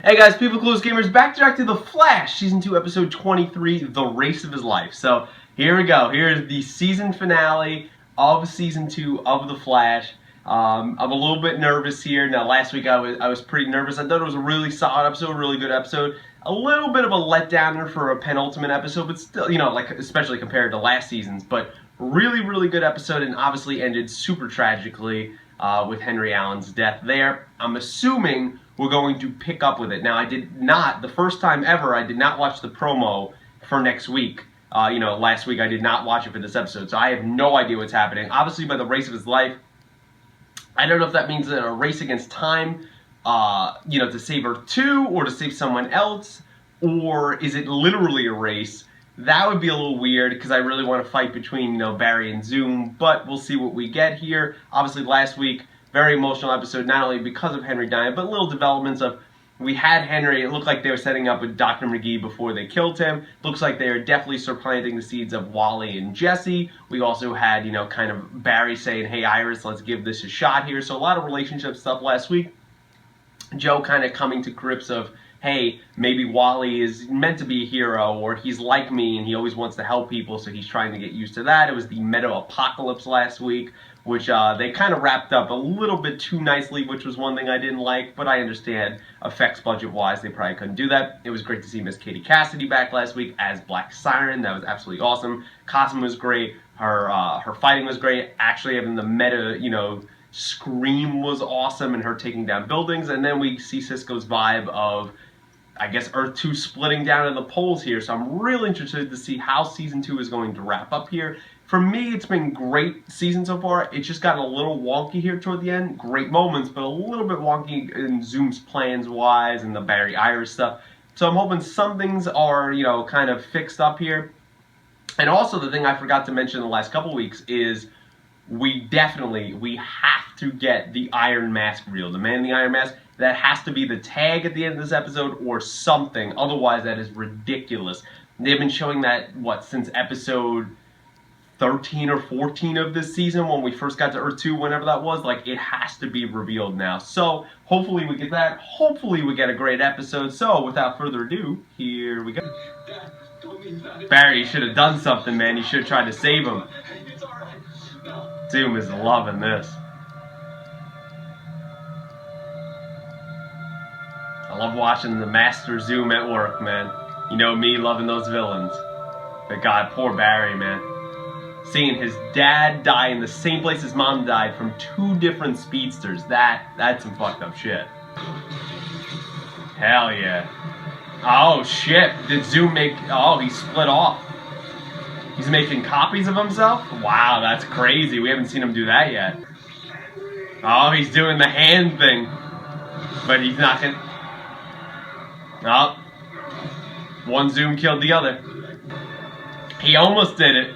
Hey guys, People Close Gamers, back to The Flash, Season 2, Episode 23, The Race of His Life. So, here we go. Here's the season finale of Season 2 of The Flash. I'm a little bit nervous here. Now, last week I was pretty nervous. I thought it was a really solid episode, really good episode. A little bit of a letdowner for a penultimate episode, but still, you know, like, especially compared to last season's. But really, really good episode, and obviously ended super tragically with Henry Allen's death there. I'm assuming we're going to pick up with it. Now, I did not, the first time ever, I did not watch the promo for next week. Last week I did not watch it for this episode, so I have no idea what's happening. Obviously, by the race of his life, I don't know if that means a race against time, to save Earth 2, or to save someone else, or is it literally a race? That would be a little weird, because I really want to fight between, Barry and Zoom, but we'll see what we get here. Obviously, last week, very emotional episode, not only because of Henry dying, but little developments of, we had Henry, it looked like they were setting up with Dr. McGee before they killed him. Looks like they are definitely supplanting the seeds of Wally and Jesse. We also had, kind of Barry saying, hey Iris, let's give this a shot here. So a lot of relationship stuff last week. Joe kind of coming to grips of, hey, maybe Wally is meant to be a hero, or he's like me and he always wants to help people, so he's trying to get used to that. It was the meta-apocalypse last week, which they kind of wrapped up a little bit too nicely, which was one thing I didn't like, but I understand effects budget-wise, they probably couldn't do that. It was great to see Miss Katie Cassidy back last week as Black Siren. That was absolutely awesome. Costume was great. Her fighting was great. Actually having the meta, scream was awesome, and her taking down buildings. And then we see Cisco's vibe of, I guess, Earth 2 splitting down in the poles here, so I'm really interested to see how Season 2 is going to wrap up here. For me, it's been great season so far. It just got a little wonky here toward the end. Great moments, but a little bit wonky in Zoom's plans-wise and the Barry Iris stuff. So I'm hoping some things are, kind of fixed up here. And also, the thing I forgot to mention in the last couple weeks is we have to get the Iron Mask reveal. The Man in the Iron Mask. That has to be the tag at the end of this episode or something. Otherwise, that is ridiculous. They've been showing that, since episode 13 or 14 of this season when we first got to Earth 2, whenever that was. Like, it has to be revealed now. So, hopefully we get that. Hopefully we get a great episode. So, without further ado, here we go. Barry, you should have done something, man. You should have tried to save him. Zoom is loving this. I love watching the Master Zoom at work, man. You know me, loving those villains. But God, poor Barry, man. Seeing his dad die in the same place his mom died from two different speedsters, that's some fucked up shit. Hell yeah. Oh shit, did Zoom make, he split off. He's making copies of himself? Wow, that's crazy. We haven't seen him do that yet. Oh, he's doing the hand thing. But he's not gonna... Oh, one Zoom killed the other. He almost did it.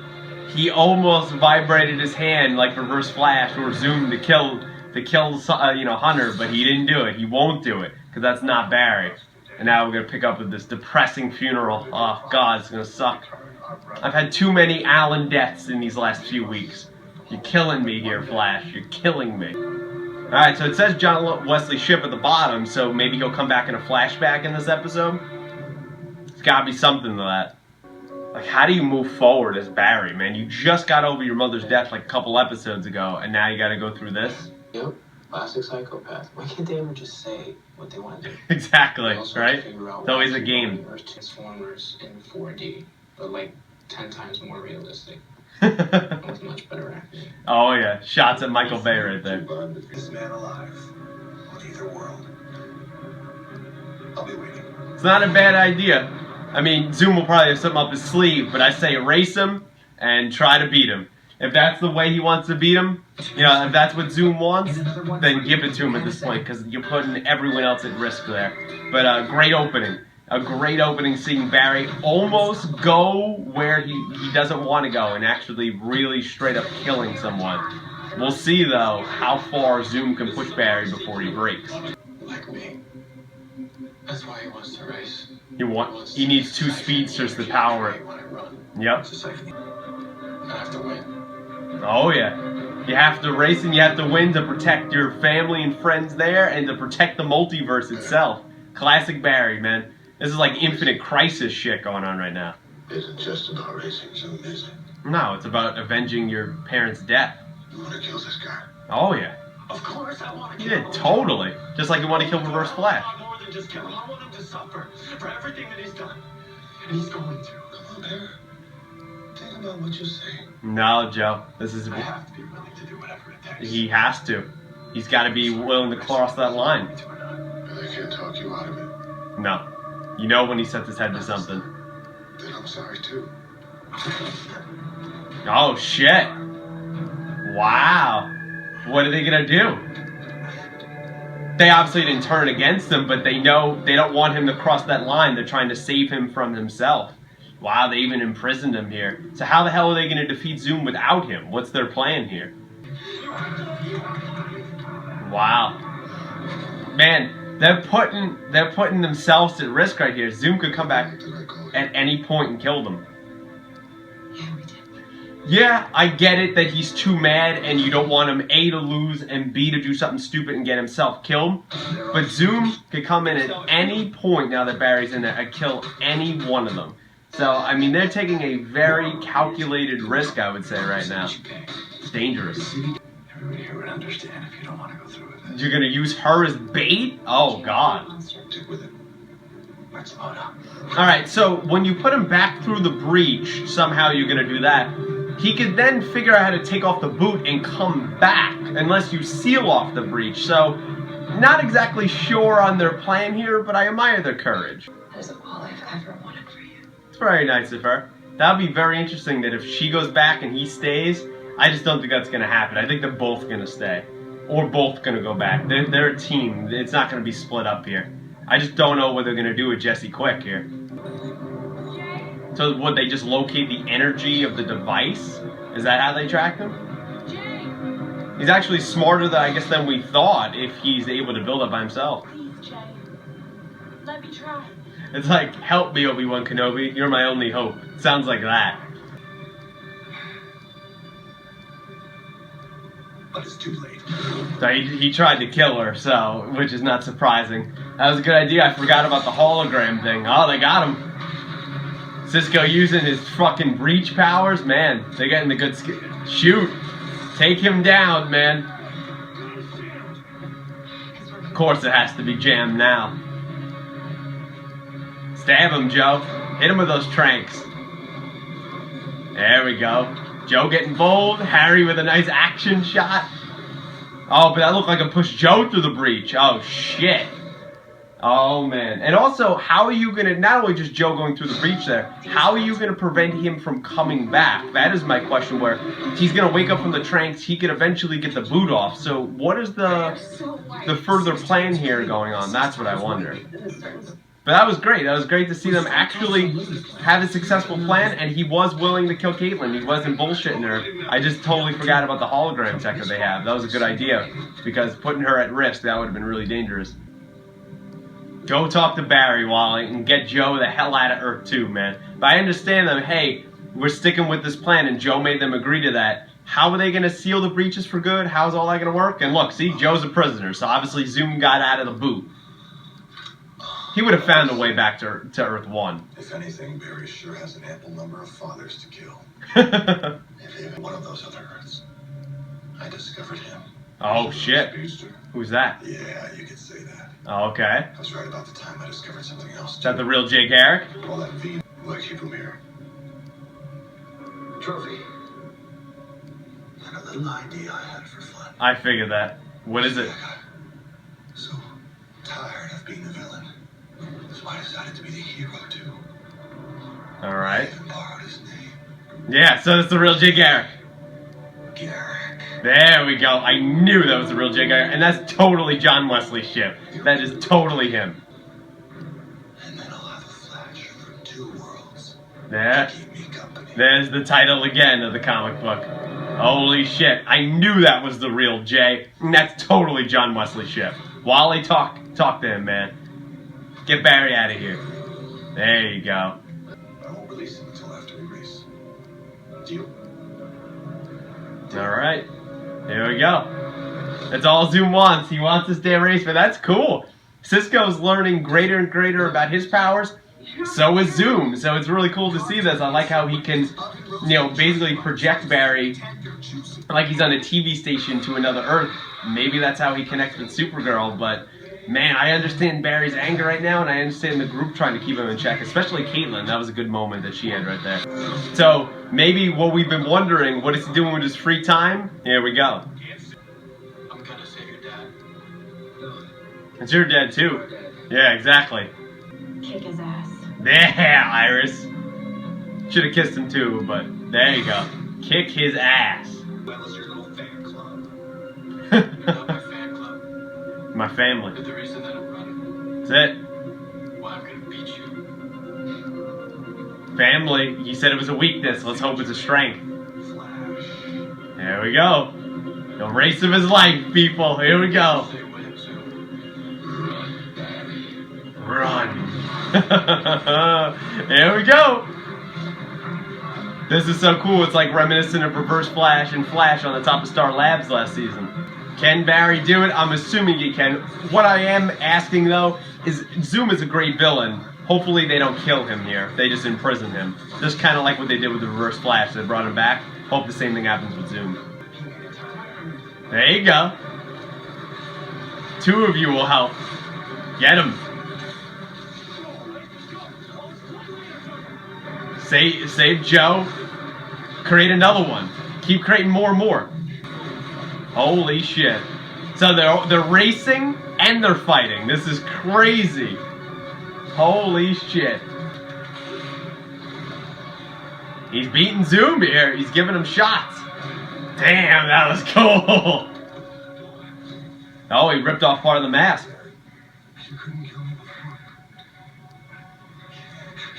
He almost vibrated his hand like Reverse Flash or Zoom to kill Hunter, but he didn't do it. He won't do it because that's not Barry. And now we're gonna pick up with this depressing funeral. Oh God, it's gonna suck. I've had too many Allen deaths in these last few weeks. You're killing me here, Flash. You're killing me. Alright, so it says John Wesley Shipp at the bottom, so maybe he'll come back in a flashback in this episode? There's gotta be something to that. Like, how do you move forward as Barry, man? You just got over your mother's death like a couple episodes ago, and now you gotta go through this? Yep, classic psychopath. Why can't they ever just say what they want to do? Exactly, right? It's always a game. Transformers in 4D, but like 10 times more realistic. With much better acting. Oh yeah, shots at Michael Bay right there. This man alive on either world. I'll be waiting. It's not a bad idea. I mean, Zoom will probably have something up his sleeve, but I say erase him and try to beat him. If that's the way he wants to beat him, if that's what Zoom wants, then give it to him at this point, because you're putting everyone else at risk there. But great opening. A great opening seeing Barry almost go where he doesn't want to go and actually really straight up killing someone. We'll see, though, how far Zoom can push Barry before he breaks. Like me. That's why he wants to race. He needs two speedsters to power it. Yep. I have to win. Oh, yeah. You have to race and you have to win to protect your family and friends there and to protect the multiverse itself. Classic Barry, man. This is like Infinite Crisis shit going on right now. Isn't just about racing, Zoom, is it? No, it's about avenging your parents' death. You want to kill this guy? Oh, yeah. Of course I want to Yeah, kill him. totally. Just like you want to kill Reverse Flash. I want more than just kill him. I want him to suffer for everything that he's done. And he's going to. Come on, Bear. Think about what you're saying. No, Joe. This is... I have to be willing to do whatever it takes. He has to. He's got to be willing to cross that line. But I can't talk you out of it. No. You know when he sets his head to something. Then I'm sorry, too. Oh, shit. Wow. What are they going to do? They obviously didn't turn against him, but they know they don't want him to cross that line. They're trying to save him from himself. Wow, they even imprisoned him here. So how the hell are they going to defeat Zoom without him? What's their plan here? Wow. Man, they're putting themselves at risk right here. Zoom could come back at any point and kill them. Yeah, we did. Yeah, I get it that he's too mad and you don't want him A, to lose, and B, to do something stupid and get himself killed. But Zoom could come in at any point now that Barry's in there and kill any one of them. So, I mean, they're taking a very calculated risk, I would say, right now. It's dangerous. Everybody here would understand if you don't want to go through with it. You're gonna use her as bait? Oh, God. Stick with it. Let's load up. Alright, so when you put him back through the breach, somehow you're gonna do that. He could then figure out how to take off the boot and come back, unless you seal off the breach. So, not exactly sure on their plan here, but I admire their courage. That is all I've ever wanted for you. It's very nice of her. That would be very interesting that if she goes back and he stays, I just don't think that's going to happen. I think they're both going to stay. Or both going to go back. They're a team. It's not going to be split up here. I just don't know what they're going to do with Jesse Quick here. So would they just locate the energy of the device? Is that how they track him? He's actually smarter than, I guess, than we thought if he's able to build it by himself. Please, Jay. Let me try. It's like, help me, Obi-Wan Kenobi. You're my only hope. Sounds like that. But it's too late. So he tried to kill her, so, which is not surprising. That was a good idea. I forgot about the hologram thing. Oh, they got him. Cisco using his fucking breach powers. Man, they're getting the good shoot. Take him down, man. Of course it has to be jammed now. Stab him, Joe. Hit him with those tranks. There we go. Joe getting bold. Harry with a nice action shot. Oh, but that looked like it pushed Joe through the breach. Oh, shit. Oh, man. And also, how are you going to, not only just Joe going through the breach there, how are you going to prevent him from coming back? That is my question, where he's going to wake up from the tranks, he could eventually get the boot off. So what is the further plan here going on? That's what I wonder. But that was great. That was great to see them actually have a successful plan, and he was willing to kill Caitlyn. He wasn't bullshitting her. I just totally forgot about the hologram tech that they have. That was a good idea, because putting her at risk, that would have been really dangerous. Go talk to Barry, Wally, and get Joe the hell out of Earth 2, man. But I understand them, hey, we're sticking with this plan, and Joe made them agree to that. How are they going to seal the breaches for good? How's all that going to work? And look, see, Joe's a prisoner, so obviously Zoom got out of the boot. He would have found a way back to Earth 1. If anything, Barry sure has an ample number of fathers to kill. If even one of those other Earths, I discovered him. Oh, shit. Speedster. Who's that? Yeah, you could say that. Oh, okay. That's right about the time I discovered something else. Is that the real Jake Garrick? All that V. Will I keep him here? Trophy. And a little idea I had for fun. I figured that. What is it? I got so tired of being the villain. That's why I decided to be the hero too. Alright. I even borrowed his name. Yeah, so that's the real Jake Garrick. Garrick. There we go. I knew that was the real Jake Garrick. And that's totally John Wesley's ship. That is totally him. And then I'll have a Flash from two worlds. There. To keep me company. There's the title again of the comic book. Holy shit. I knew that was the real Jay. And that's totally John Wesley's ship. Wally, talk to him, man. Get Barry out of here. There you go. I won't release him until after we race. Deal? Alright. Here we go. That's all Zoom wants. He wants this damn race, but that's cool. Cisco's learning greater and greater about his powers. So is Zoom. So it's really cool to see this. I like how he can, basically project Barry like he's on a TV station to another Earth. Maybe that's how he connects with Supergirl, but man, I understand Barry's anger right now, and I understand the group trying to keep him in check, especially Caitlin. That was a good moment that she had right there. So maybe what we've been wondering, what is he doing with his free time? Here we go. I'm gonna save your dad. It's your dad too. Yeah, exactly. Kick his ass. Yeah, Iris. Should have kissed him too, but there you go. Kick his ass. Well, it's your little fan club. You're not my fan club. My family. But the reason that I'm running, That's it. why I'm gonna beat you. Family. You said it was a weakness. Let's hope it's a strength. Flash. There we go. The race of his life, people. Here we go. Say when, so Run. Here we go. This is so cool. It's like reminiscent of Reverse Flash and Flash on the top of Star Labs last season. Can Barry do it? I'm assuming he can. What I am asking, though, is Zoom is a great villain. Hopefully they don't kill him here. They just imprison him. Just kind of like what they did with the Reverse Flash. They brought him back. Hope the same thing happens with Zoom. There you go. Two of you will help. Get him. Save Joe. Create another one. Keep creating more and more. Holy shit. So they're racing and they're fighting. This is crazy. Holy shit. He's beating Zoom here. He's giving him shots. Damn, that was cool. Oh, he ripped off part of the mask. You couldn't kill me before.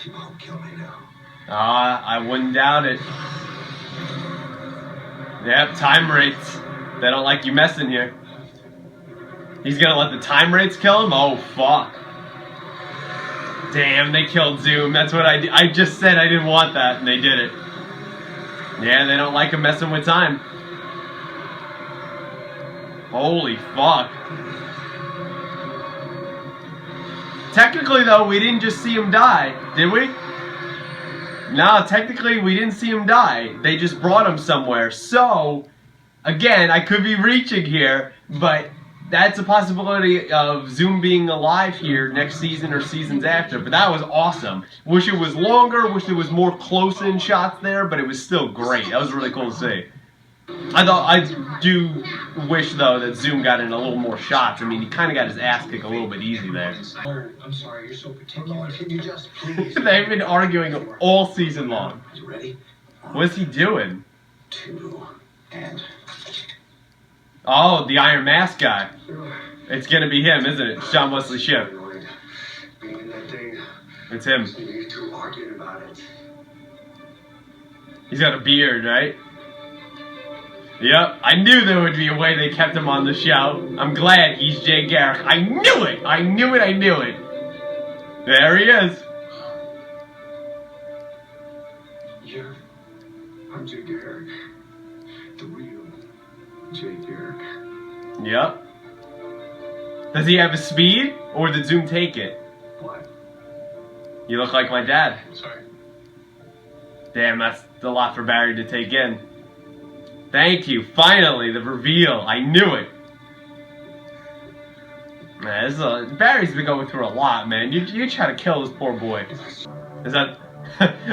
You won't kill me now. I wouldn't doubt it. Yep, time rates. They don't like you messing here. He's gonna let the time rates kill him? Oh, fuck. Damn, they killed Zoom. That's what I just said I didn't want that, and they did it. Yeah, they don't like him messing with time. Holy fuck. Technically, though, we didn't just see him die, did we? No, technically, we didn't see him die. They just brought him somewhere. So, again, I could be reaching here, but that's a possibility of Zoom being alive here next season or seasons after. But that was awesome. Wish it was longer, wish there was more close-in shots there, but it was still great. That was really cool to see. I do wish, though, that Zoom got in a little more shots. I mean, he kind of got his ass kicked a little bit easy there. I'm sorry, you're so particular. Lord, can you just please? They've been arguing all season long. You ready? What's he doing? 2 and. Oh, the Iron Mask guy. It's gonna be him, isn't it? Sean Wesley Shipp. Being in that thing. It's him. You two arguing about it. He's got a beard, right? Yep, I knew there would be a way they kept him on the show. I'm glad he's Jay Garrick. I knew it! I knew it, I knew it. There he is. Yeah. I'm Jay Garrick. The real Jay Garrick. Yep. Does he have a speed, or did Zoom take it? What? You look like my dad. Sorry. Damn, that's a lot for Barry to take in. Thank you. Finally, the reveal. I knew it. Man, Barry's been going through a lot, man. You try to kill this poor boy. Is that...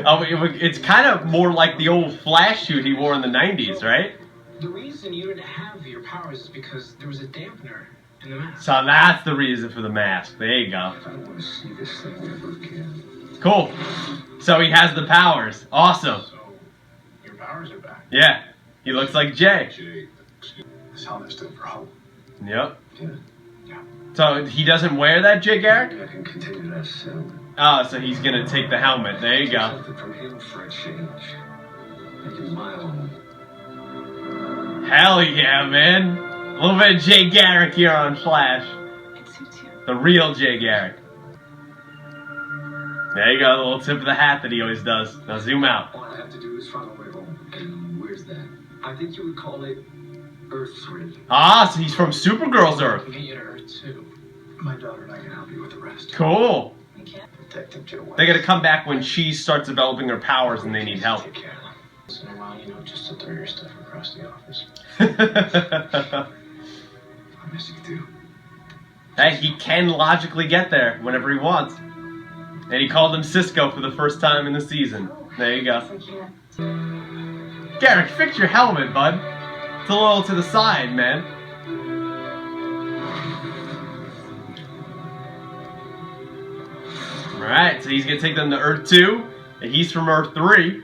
oh, it's kind of more like the old Flash suit he wore in the 90s, right? The reason you didn't have your powers is because there was a dampener in the mask. So that's the reason for the mask. There you go. I don't want to see this thing ever again. Cool. So he has the powers. Awesome. So, your powers are back. Yeah. He looks like Jay. Jay. This helmet stood for hope. Yep. Yeah. Yeah. So he doesn't wear that, Jay Garrick? I can continue that sound. Oh, so he's gonna take the helmet. There you go. Something from him for a change. Make it my own. Hell yeah, man. A little bit of Jay Garrick here on Flash. It suits you. The real Jay Garrick. There you go, the little tip of the hat that he always does. Now zoom out. All I have to do is find a way home. And where's that? I think you would call it Earth 3. Ah, so he's from Supergirl's I Earth. can get you to Earth too. My daughter and I can help you with the rest. Cool. You can't. Detective Joe. They gotta come back when she starts developing her powers and they need help. Take care of them. Once in a while, just to throw your stuff across the office. I miss you too. Hey, he can logically get there whenever he wants. And he called him Cisco for the first time in the season. There you go. Garrick, fix your helmet, bud. It's a little to the side, man. Alright, so he's gonna take them to Earth 2, and he's from Earth 3.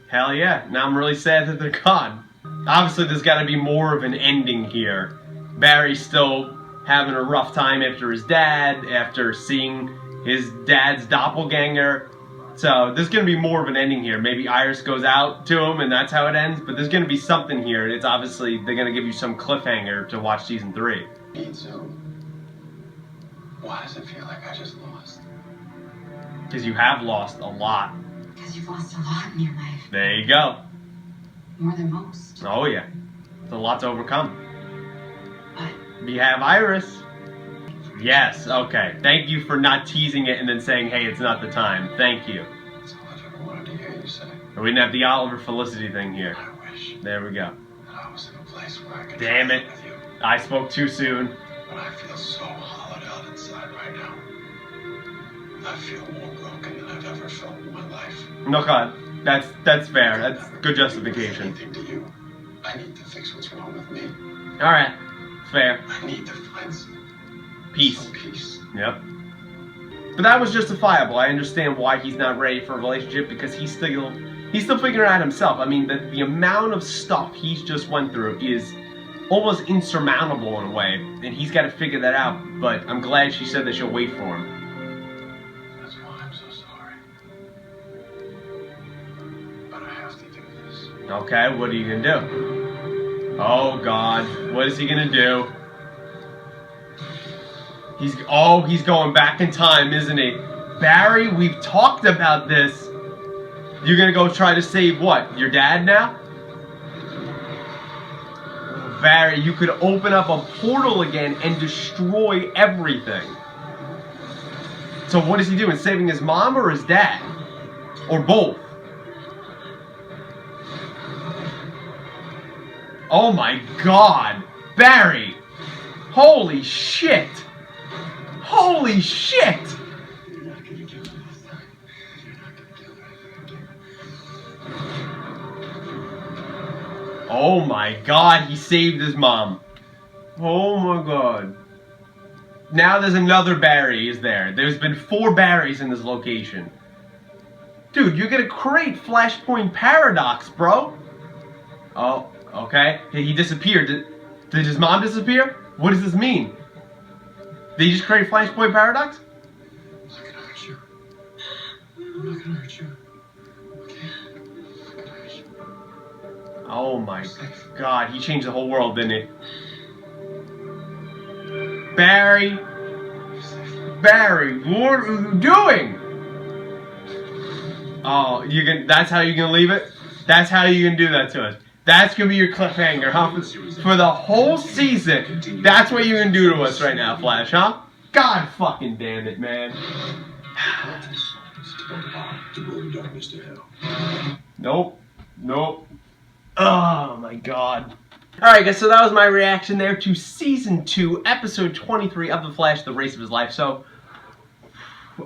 Hell yeah. Now I'm really sad that they're gone. Obviously, there's gotta be more of an ending here. Barry's still having a rough time after his dad, after seeing his dad's doppelganger. So there's going to be more of an ending here. Maybe Iris goes out to him and that's how it ends, but there's going to be something here. It's obviously, they're going to give you some cliffhanger to watch season 3. So, why does it feel like I just lost? Because you have lost a lot. Because you've lost a lot in your life. There you go. More than most. Oh yeah. It's a lot to overcome. But You have Iris. Yes, okay. Thank you for not teasing it and then saying, hey, it's not the time. Thank you. That's all I've ever wanted to hear you say. We didn't have the Oliver Felicity thing here. I wish There we go. that I was in a place where I could Damn try it. with you. I spoke too soon. But I feel so hollowed out inside right now. I feel more broken than I've ever felt in my life. No, God. That's fair. That's good justification. Anything to you. I need to fix what's wrong with me. Alright. Fair. I need to find some Peace. peace. Yep. But that was justifiable. I understand why he's not ready for a relationship because he's still figuring it out himself. I mean, the amount of stuff he's just went through is almost insurmountable in a way, and he's got to figure that out. But I'm glad she said that she'll wait for him. That's why I'm so sorry. But I have to do this. Okay, what are you gonna do? Oh God, what is he gonna do? He's going back in time, isn't he? Barry, we've talked about this. You're gonna go try to save what? Your dad now? Barry, you could open up a portal again and destroy everything. So what is he doing? Saving his mom or his dad? Or both? Oh my God. Barry! Holy shit! Holy shit! You're not gonna kill her this time. You're not gonna kill her. Oh my God, he saved his mom. Oh my God. Now there's another Barry, is there? There's been 4 Barrys in this location. Dude, you're gonna create Flashpoint Paradox, bro. Oh, okay. He disappeared. Did his mom disappear? What does this mean? Did he just create Flashpoint Paradox? I'm not gonna hurt you. I'm not gonna hurt you. Okay? I'm not gonna hurt you. Oh my God, he changed the whole world, didn't he? Barry! You're safe. Barry, what are you doing? Oh, that's how you're gonna leave it? That's how you're gonna do that to us? That's gonna be your cliffhanger, huh? For the whole season, that's what you're gonna do to us right now, Flash, huh? God fucking damn it, man. To bring darkness to hell. Nope. Nope. Oh my God. Alright guys, so that was my reaction there to Season 2, Episode 23 of The Flash, The Race of His Life. So,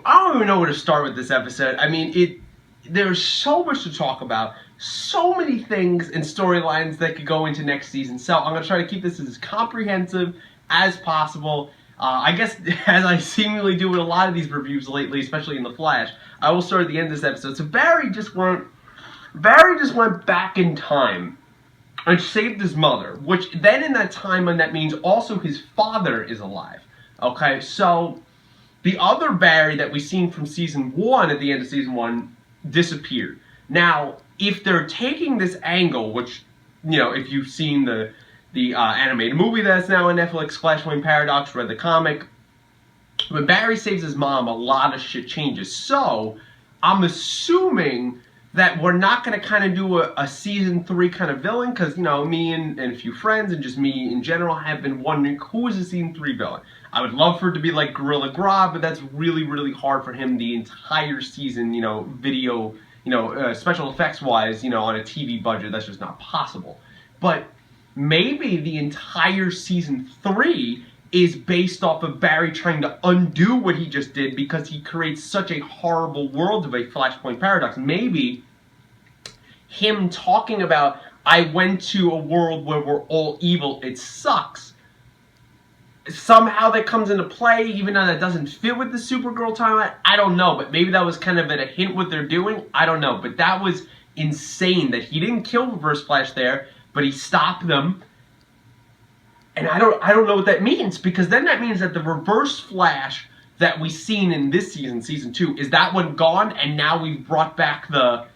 I don't even know where to start with this episode. I mean, there's so much to talk about. So many things and storylines that could go into next season. So, I'm going to try to keep this as comprehensive as possible. I guess, as I seemingly do with a lot of these reviews lately, especially in The Flash, I will start at the end of this episode. So, Barry just went back in time and saved his mother, which then in that timeline, that means also his father is alive. Okay, so the other Barry that we've seen from Season 1 at the end of Season 1 disappeared. Now, if they're taking this angle, which, you know, if you've seen the animated movie that's now on Netflix, Flashpoint Paradox, read the comic, when Barry saves his mom, a lot of shit changes. So, I'm assuming that we're not going to kind of do a season 3 kind of villain, because, you know, me and a few friends and just me in general have been wondering who is a season 3 villain. I would love for it to be like Gorilla Grodd, but that's really, really hard for him the entire season, you know, video, you know, special effects wise, you know, on a TV budget. That's just not possible. But maybe the entire season 3 is based off of Barry trying to undo what he just did because he creates such a horrible world of a Flashpoint paradox. Maybe him talking about, I went to a world where we're all evil, it sucks. Somehow that comes into play, even though that doesn't fit with the Supergirl timeline. I don't know, but maybe that was kind of a hint what they're doing. I don't know, but that was insane that he didn't kill Reverse Flash there, but he stopped them. And I don't know what that means, because then that means that the Reverse Flash that we've seen in this season, season 2, is that one gone, and now we've brought back the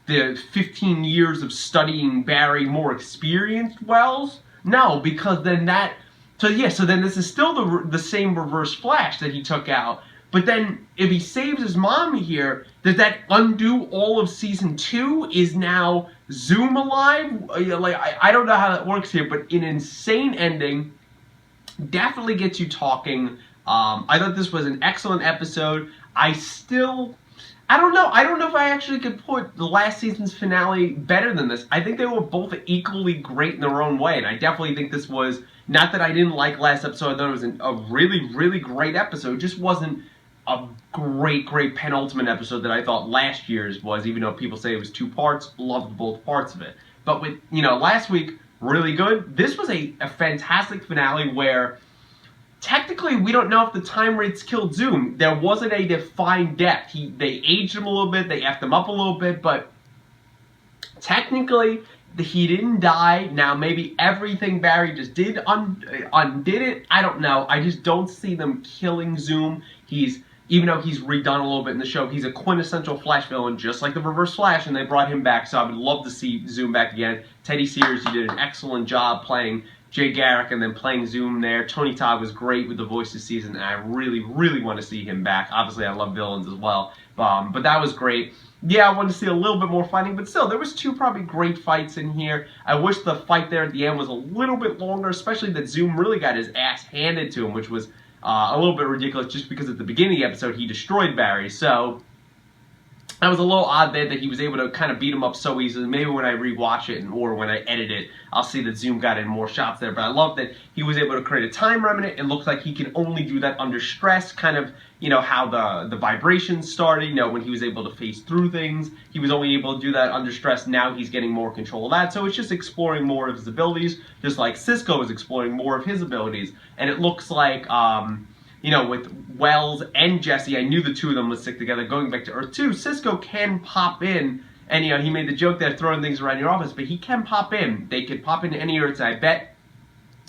15 years of studying Barry, more experienced Wells? No, because then that... So then this is still the same Reverse Flash that he took out. But then, if he saves his mom here, does that undo all of season 2? Is now Zoom alive? Like, I don't know how that works here, but an insane ending. Definitely gets you talking. I thought this was an excellent episode. I don't know. I don't know if I actually could put the last season's finale better than this. I think they were both equally great in their own way, and I definitely think this was, not that I didn't like last episode, I thought it was a really, really great episode. It just wasn't a great penultimate episode that I thought last year's was, even though people say it was 2 parts. Loved both parts of it. But with, you know, last week, really good. This was a fantastic finale where technically we don't know if the time rates killed Zoom. There wasn't a defined death. They aged him a little bit, they effed him up a little bit, but technically he didn't die. Now maybe everything Barry just did undid it. I don't know. I just don't see them killing Zoom. Even though he's redone a little bit in the show, he's a quintessential Flash villain, just like the Reverse Flash, and they brought him back, so I would love to see Zoom back again. Teddy Sears, you did an excellent job playing Jay Garrick and then playing Zoom there. Tony Todd was great with the voice this season, and I really, really want to see him back. Obviously, I love villains as well, but that was great. Yeah, I wanted to see a little bit more fighting, but still, there was 2 probably great fights in here. I wish the fight there at the end was a little bit longer, especially that Zoom really got his ass handed to him, which was a little bit ridiculous just because at the beginning of the episode he destroyed Barry. So that was a little odd there that he was able to kind of beat him up so easily. Maybe when I rewatch it or when I edit it, I'll see that Zoom got in more shots there. But I love that he was able to create a time remnant. It looks like he can only do that under stress, kind of, you know, how the vibrations started, you know, when he was able to phase through things. He was only able to do that under stress. Now he's getting more control of that. So it's just exploring more of his abilities, just like Cisco is exploring more of his abilities. And it looks like, you know, with Wells and Jesse, I knew the 2 of them would stick together. Going back to Earth 2, Cisco can pop in, and, you know, he made the joke there, throwing things around your office, but he can pop in. They could pop into any Earths, and I bet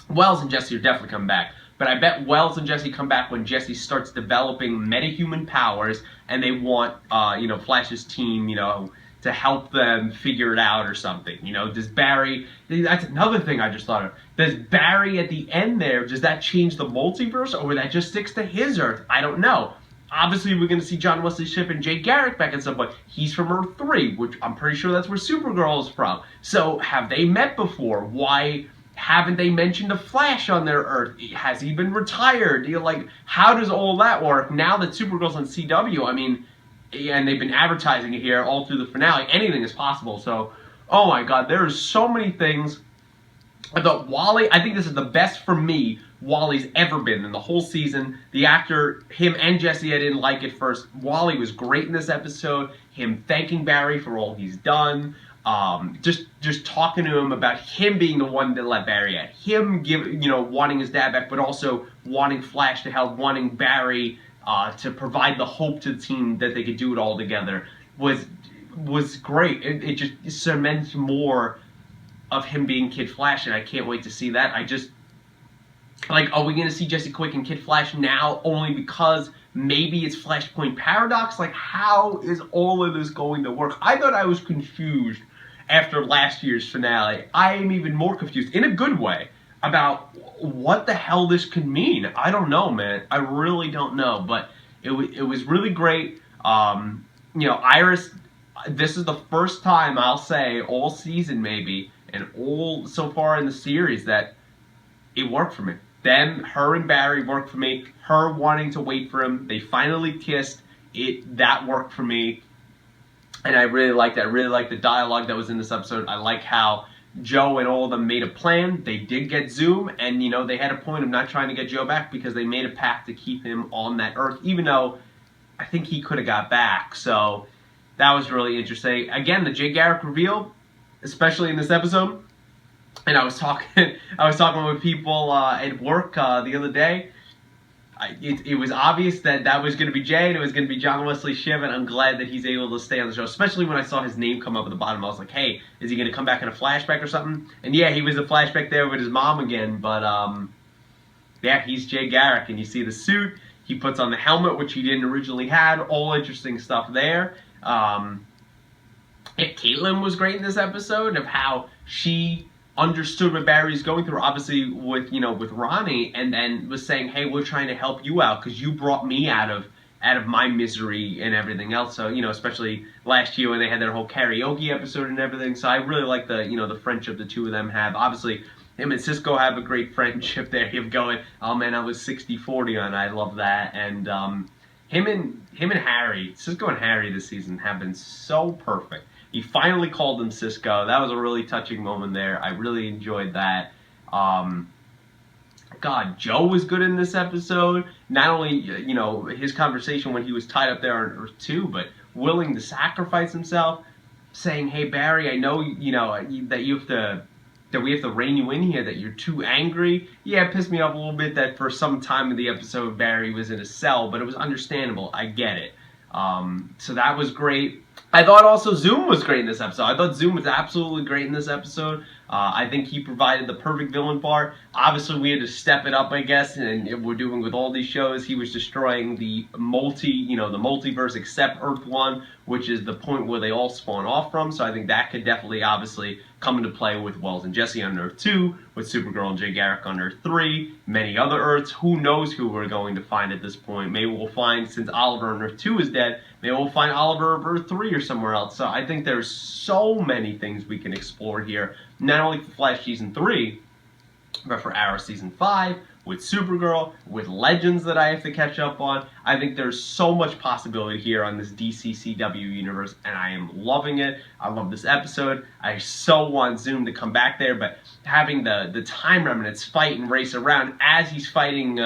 Wells and Jesse are definitely coming back. But I bet Wells and Jesse come back when Jesse starts developing metahuman powers, and they want, you know, Flash's team, you know, to help them figure it out or something. You know, does Barry... That's another thing I just thought of. Does Barry at the end there, does that change the multiverse, or that just sticks to his Earth? I don't know. Obviously, we're going to see John Wesley Shipp and Jay Garrick back at some point. He's from Earth 3, which I'm pretty sure that's where Supergirl is from. So, have they met before? Why haven't they mentioned the Flash on their Earth? Has he been retired? You know, like, how does all that work? Now that Supergirl's on CW, I mean... and they've been advertising it here all through the finale. Anything is possible. So, oh my God, there's so many things. I thought Wally, I think this is the best for me Wally's ever been in the whole season. The actor, him and Jesse, I didn't like at first. Wally was great in this episode. Him thanking Barry for all he's done. Just talking to him about him being the one that let Barry out. Him wanting his dad back, but also wanting Flash to help, wanting Barry to provide the hope to the team that they could do it all together was great. It just cements more of him being Kid Flash, and I can't wait to see that. I just, like, are we going to see Jesse Quick and Kid Flash now only because maybe it's Flashpoint Paradox? Like, how is all of this going to work? I thought I was confused after last year's finale. I am even more confused, in a good way, about what the hell this could mean. I don't know, man. I really don't know, but it was really great. You know, Iris, this is the first time I'll say all season maybe, and all so far in the series that it worked for me. Her and Barry worked for me. Her wanting to wait for him. They finally kissed. That worked for me. And I really liked that. I really liked the dialogue that was in this episode. I like how Joe and all of them made a plan. They did get Zoom, and they had a point of not trying to get Joe back because they made a pact to keep him on that Earth, even though I think he could have got back. So that was really interesting. Again, the Jay Garrick reveal, especially in this episode. And I was talking with people at work the other day. It was obvious that was going to be Jay and it was going to be John Wesley Shiv, and I'm glad that he's able to stay on the show, especially when I saw his name come up at the bottom. I was like, hey, is he going to come back in a flashback or something? And yeah, he was a flashback there with his mom again, but yeah, he's Jay Garrick, and you see the suit, he puts on the helmet, which he didn't originally had, all interesting stuff there. Caitlin was great in this episode of how she understood what Barry's going through, obviously with Ronnie, and then was saying, hey, we're trying to help you out because you brought me out of my misery and everything else. So, especially last year when they had their whole karaoke episode and everything. So I really like the friendship the two of them have. Obviously, him and Cisco have a great friendship there. Him going, oh man, I was 60-40 on. I love that. And him and Harry, Cisco and Harry this season have been so perfect. He finally called him Cisco. That was a really touching moment there. I really enjoyed that. God, Joe was good in this episode. Not only, his conversation when he was tied up there on Earth 2, but willing to sacrifice himself, saying, hey, Barry, I know, that we have to rein you in here, that you're too angry. Yeah, it pissed me off a little bit that for some time in the episode, Barry was in a cell, but it was understandable. I get it. So that was great. I thought also Zoom was great in this episode. I thought Zoom was absolutely great in this episode. I think he provided the perfect villain part. Obviously, we had to step it up, I guess, and we're doing with all these shows. He was destroying the multiverse except Earth 1, which is the point where they all spawn off from. So I think that could definitely, obviously, come into play with Wells and Jesse on Earth 2, with Supergirl and Jay Garrick on Earth 3, many other Earths. Who knows who we're going to find at this point? Maybe we'll find, since Oliver on Earth 2 is dead, maybe we'll find Oliver of Earth 3 or somewhere else. So I think there's so many things we can explore here, not only for Flash Season 3, but for Arrow Season 5, with Supergirl, with Legends that I have to catch up on. I think there's so much possibility here on this DCCW universe, and I am loving it. I love this episode. I so want Zoom to come back there, but having the Time Remnants fight and race around as he's fighting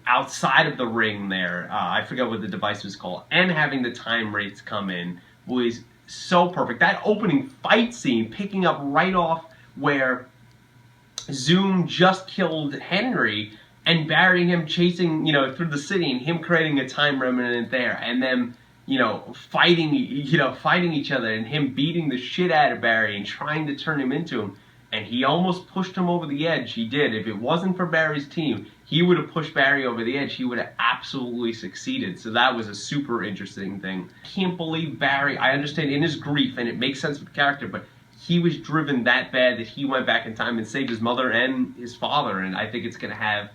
outside of the ring there, I forget what the device was called, and having the Time Wraiths come in was so perfect. That opening fight scene, picking up right off where Zoom just killed Henry and Barry him chasing, through the city, and him creating a time remnant there, and them, fighting each other, and him beating the shit out of Barry and trying to turn him into him. And he almost pushed him over the edge. He did. If it wasn't for Barry's team, he would have pushed Barry over the edge. He would have absolutely succeeded. So that was a super interesting thing. I can't believe Barry, I understand in his grief, and it makes sense with the character, but he was driven that bad that he went back in time and saved his mother and his father. And I think it's going to have,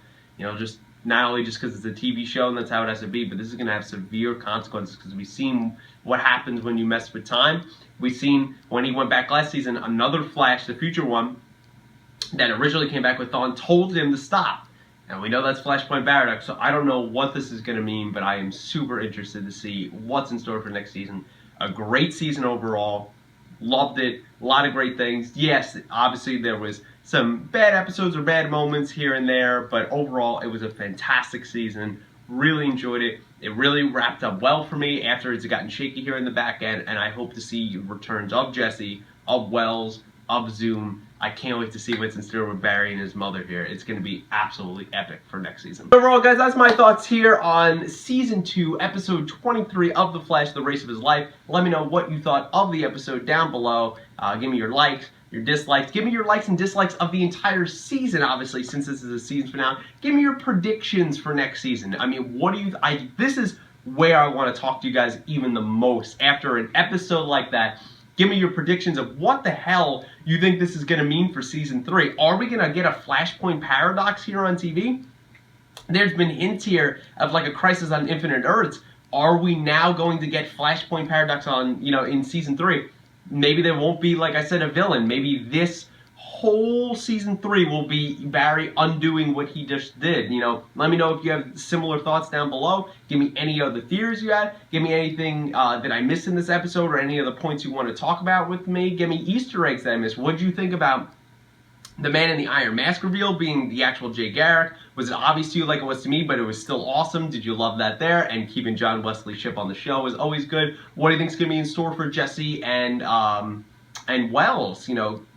just not only just because it's a TV show and that's how it has to be, but this is going to have severe consequences because we've seen what happens when you mess with time. We've seen when he went back last season, another Flash, the future one, that originally came back with Dawn, told him to stop. And we know that's Flashpoint Paradox, so I don't know what this is going to mean, but I am super interested to see what's in store for next season. A great season overall. Loved it. A lot of great things. Yes, obviously there was some bad episodes or bad moments here and there, but overall it was a fantastic season. Really enjoyed it. It really wrapped up well for me after it's gotten shaky here in the back end, and I hope to see returns of Jesse, of Wells, of Zoom. I can't wait to see what's in store with Barry and his mother here. It's going to be absolutely epic for next season. Overall, guys, that's my thoughts here on Season 2, Episode 23 of The Flash, The Race of His Life. Let me know what you thought of the episode down below. Give me your likes, your dislikes. Give me your likes and dislikes of the entire season, obviously, since this is a season finale. Give me your predictions for next season. I mean, what do you... this is where I want to talk to you guys even the most. After an episode like that, give me your predictions of what the hell you think this is going to mean for Season 3. Are we going to get a Flashpoint Paradox here on TV? There's been hints here of like a Crisis on Infinite Earths. Are we now going to get Flashpoint Paradox on, in season 3? Maybe there won't be, like I said, a villain. Maybe this whole season 3 will be Barry undoing what he just did. Let me know if you have similar thoughts down below. Give me any other theories you had. Give me anything that I missed in this episode, or any other points you want to talk about with me. Give me Easter eggs that I missed. What did you think about the Man in the Iron Mask reveal being the actual Jay Garrick? Was it obvious to you like it was to me, but it was still awesome? Did you love that there? And keeping John Wesley Shipp on the show is always good. What do you think is going to be in store for Jesse and Wells,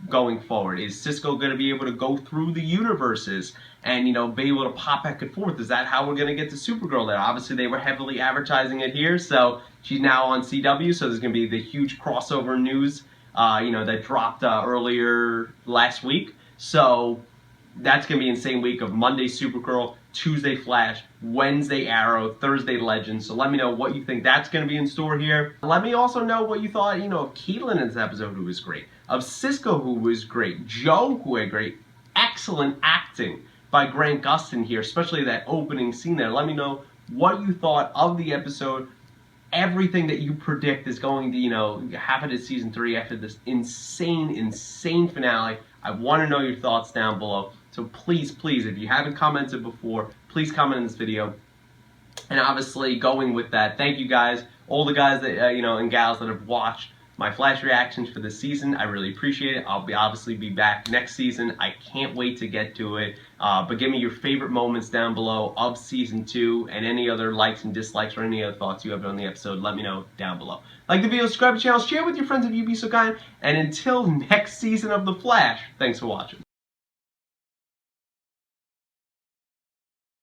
going forward? Is Cisco going to be able to go through the universes and, be able to pop back and forth? Is that how we're going to get to Supergirl there? Obviously, they were heavily advertising it here, so she's now on CW, so there's going to be the huge crossover news, that dropped earlier last week. So that's going to be an insane week of Monday Supergirl, Tuesday Flash, Wednesday Arrow, Thursday Legends. So let me know what you think that's going to be in store here. Let me also know what you thought, of Keelan in this episode, who was great, of Cisco, who was great, Joe, who had great, excellent acting by Grant Gustin here, especially that opening scene there. Let me know what you thought of the episode, everything that you predict is going to, happen in season 3 after this insane finale. I want to know your thoughts down below. So please, if you haven't commented before, please comment in this video. And obviously, going with that, thank you guys, all the guys that, and gals that have watched my Flash reactions for this season. I really appreciate it. I'll obviously be back next season. I can't wait to get to it. But give me your favorite moments down below of season 2, and any other likes and dislikes or any other thoughts you have on the episode. Let me know down below. Like the video, subscribe to the channel, share with your friends if you'd be so kind. And until next season of The Flash, thanks for watching.